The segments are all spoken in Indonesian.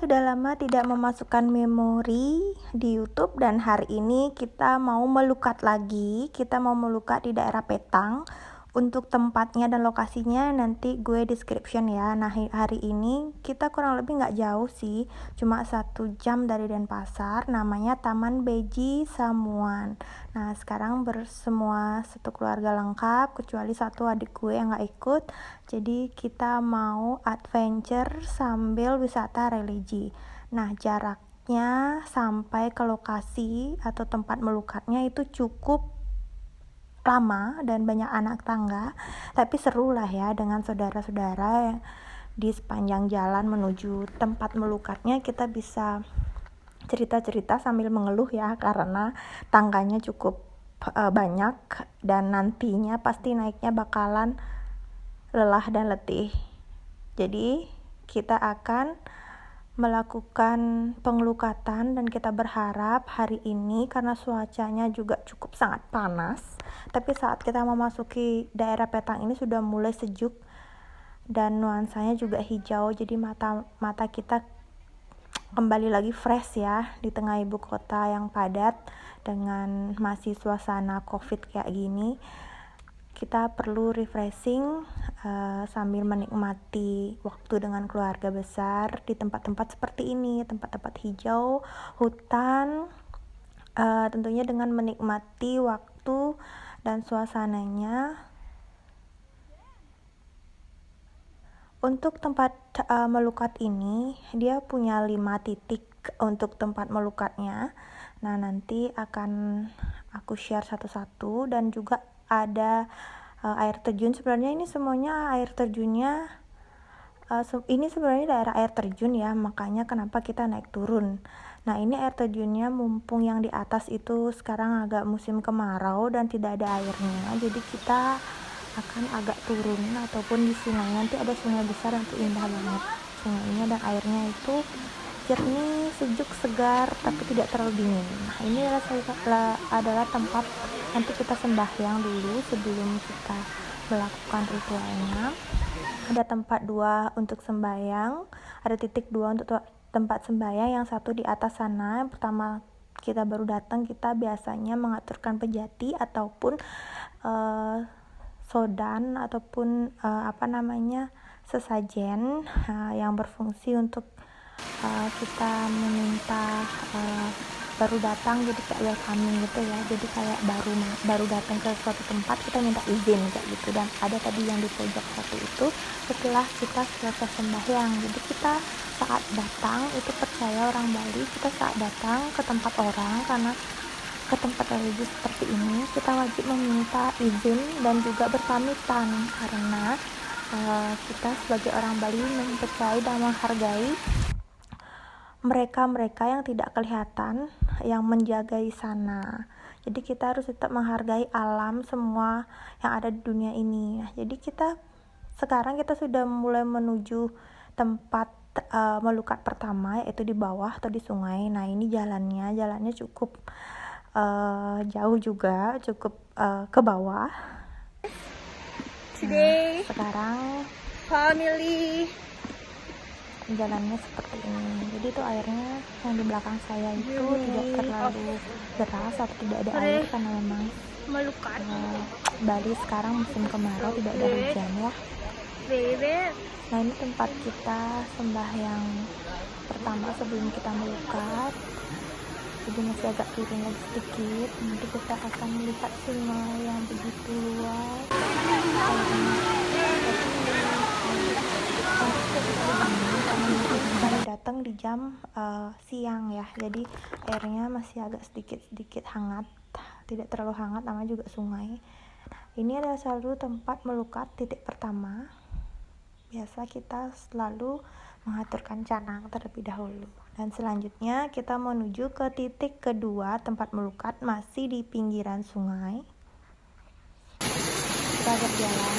sudah lama tidak memasukkan memori di YouTube dan hari ini kita mau melukat lagi. Kita mau melukat di daerah Petang. Untuk tempatnya dan lokasinya nanti gue description ya. Nah hari ini kita kurang lebih nggak jauh sih, cuma 1 jam dari Denpasar. Namanya Taman Beji Samuan. Nah sekarang semua satu keluarga lengkap kecuali satu adik gue yang nggak ikut. Jadi kita mau adventure sambil wisata religi. Nah jaraknya sampai ke lokasi atau tempat melukatnya itu cukup lama dan banyak anak tangga, tapi seru lah ya dengan saudara-saudara yang di sepanjang jalan menuju tempat melukatnya kita bisa cerita-cerita sambil mengeluh ya, karena tangganya cukup banyak dan nantinya pasti naiknya bakalan lelah dan letih. Jadi kita akan melakukan pengelukatan dan kita berharap hari ini karena cuacanya juga cukup sangat panas, tapi saat kita memasuki daerah Petang ini sudah mulai sejuk dan nuansanya juga hijau, jadi mata kita kembali lagi fresh ya di tengah ibu kota yang padat dengan masih suasana COVID kayak gini. Kita perlu refreshing sambil menikmati waktu dengan keluarga besar di tempat-tempat seperti ini, tempat-tempat hijau, hutan, tentunya dengan menikmati waktu dan suasananya. Untuk tempat melukat ini, dia punya 5 titik untuk tempat melukatnya. Nah, nanti akan aku share satu-satu dan juga ada air terjun. Sebenarnya ini semuanya air terjunnya ini sebenarnya daerah air terjun ya, makanya kenapa kita naik turun. Nah, ini air terjunnya mumpung yang di atas itu sekarang agak musim kemarau dan tidak ada airnya, jadi kita akan agak turun ataupun di sungai. Nanti ada sungai besar yang indah banget sungainya dan airnya itu jernih, sejuk, segar, tapi tidak terlalu dingin. Nah, ini adalah tempat nanti kita sembahyang dulu sebelum kita melakukan ritualnya. Ada tempat 2 untuk sembahyang, ada titik 2 untuk tempat sembahyang, yang satu di atas sana. Yang pertama kita baru datang, kita biasanya mengaturkan pejati ataupun sodan ataupun sesajen yang berfungsi untuk kita meminta baru datang, jadi kayak welcoming gitu ya, jadi kayak baru datang ke suatu tempat kita minta izin kayak gitu. Dan ada tadi yang di pojok satu itu setelah kita selesai sembahyang. Jadi kita saat datang itu, percaya orang Bali, kita saat datang ke tempat orang, karena ke tempat religi seperti ini kita wajib meminta izin dan juga berpamitan, karena kita sebagai orang Bali mempercayai dan menghargai mereka yang tidak kelihatan yang menjaga di sana. Jadi kita harus tetap menghargai alam semua yang ada di dunia ini. Nah, jadi sekarang kita sudah mulai menuju tempat melukat pertama, yaitu di bawah atau di sungai. Nah, ini jalannya cukup jauh juga, cukup ke bawah. Today, sekarang family jalannya seperti ini. Jadi itu airnya yang di belakang saya itu tidak terlalu deras atau tidak ada air, karena memang melukat. Bali sekarang musim kemarau, tidak ada hujan ya. Nah, ini tempat kita sembahyang pertama sebelum kita melukat. Jadi masih agak turun lagi sedikit. Nanti kita akan melihat sungai yang begitu luas. Baru datang di jam siang ya, jadi airnya masih agak sedikit hangat, tidak terlalu hangat, namanya juga sungai. Ini adalah selalu tempat melukat titik pertama. Biasa kita selalu mengaturkan canang terlebih dahulu, dan selanjutnya kita menuju ke titik kedua tempat melukat, masih di pinggiran sungai. Kita berjalan.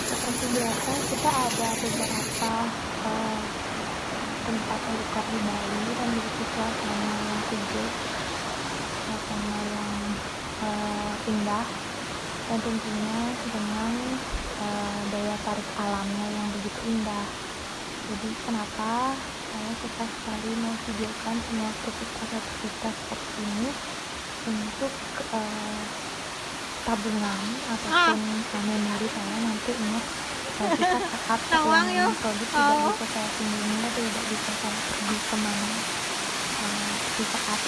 Seperti biasa kita ada beberapa tempat melukat di Bali dan memiliki suasana yang sejuk, suasana yang indah, dan tentunya dengan daya tarik alamnya yang begitu indah. Jadi kenapa saya suka sekali memvideokan semua aktivitas seperti ini untuk tabungan ataupun memori saya nanti ingat bisa saat yang produk tidak bisa saya kunjungi atau tidak bisa saya pergi kemana di saat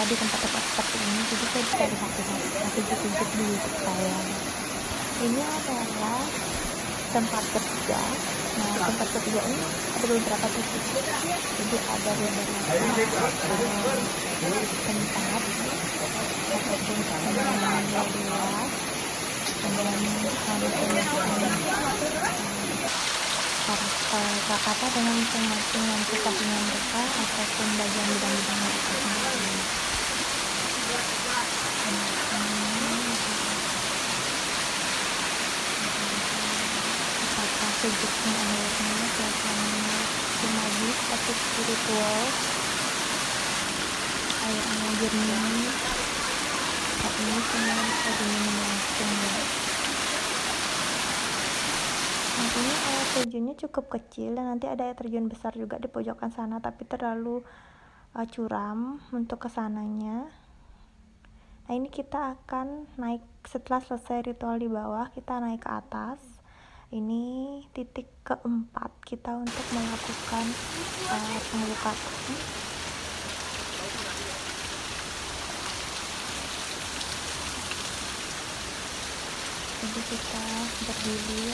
di tempat-tempat seperti ini. Jadi saya bisa lihat tunjuk-tunjuk di YouTube saya. Ini adalah tempat kerja. Nah, tempat kerja ini ada beberapa titik. Jadi ada beberapa tempat ataupun kemudian luas, kata dengan masing-masing yang kisahnya mereka ataupun bagian bidang-bidang mereka sendiri. Apakah sejuknya airnya, suasananya magis atau spiritual, airnya jernih. Saat ini semua bisa diminum langsung ya. Nantinya air terjunnya cukup kecil dan nanti ada air terjun besar juga di pojokan sana, tapi terlalu curam untuk kesananya. Nah, ini kita akan naik setelah selesai ritual di bawah, kita naik ke atas. Ini titik keempat kita untuk melakukan pengelukatan. Jadi kita berdiri.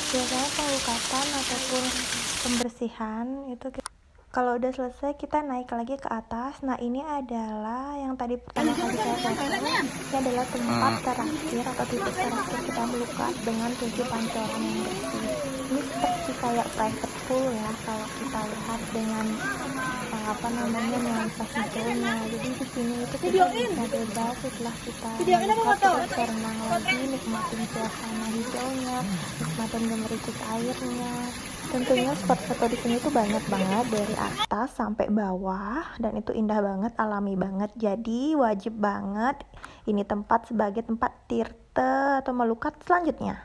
Biasanya pengelukatan ataupun pembersihan itu kalau udah selesai kita naik lagi ke atas. Nah, ini adalah yang tadi pertama kali saya foto. Ini adalah tempat terakhir atau titik terakhir kita melukat dengan 7 pancoran yang bersih. Ini seperti kayak private pool ya kalau kita lihat dengan nuansa hijaunya. Jadi di sini itu kita bisa bebas setelah kita melukat, kita berenang lagi, nikmatin suasana hijaunya, nikmatin gemericik airnya. Tentunya spot foto di sini tuh banyak banget dari atas sampai bawah dan itu indah banget, alami banget. Jadi wajib banget ini tempat sebagai tempat tirte atau melukat selanjutnya.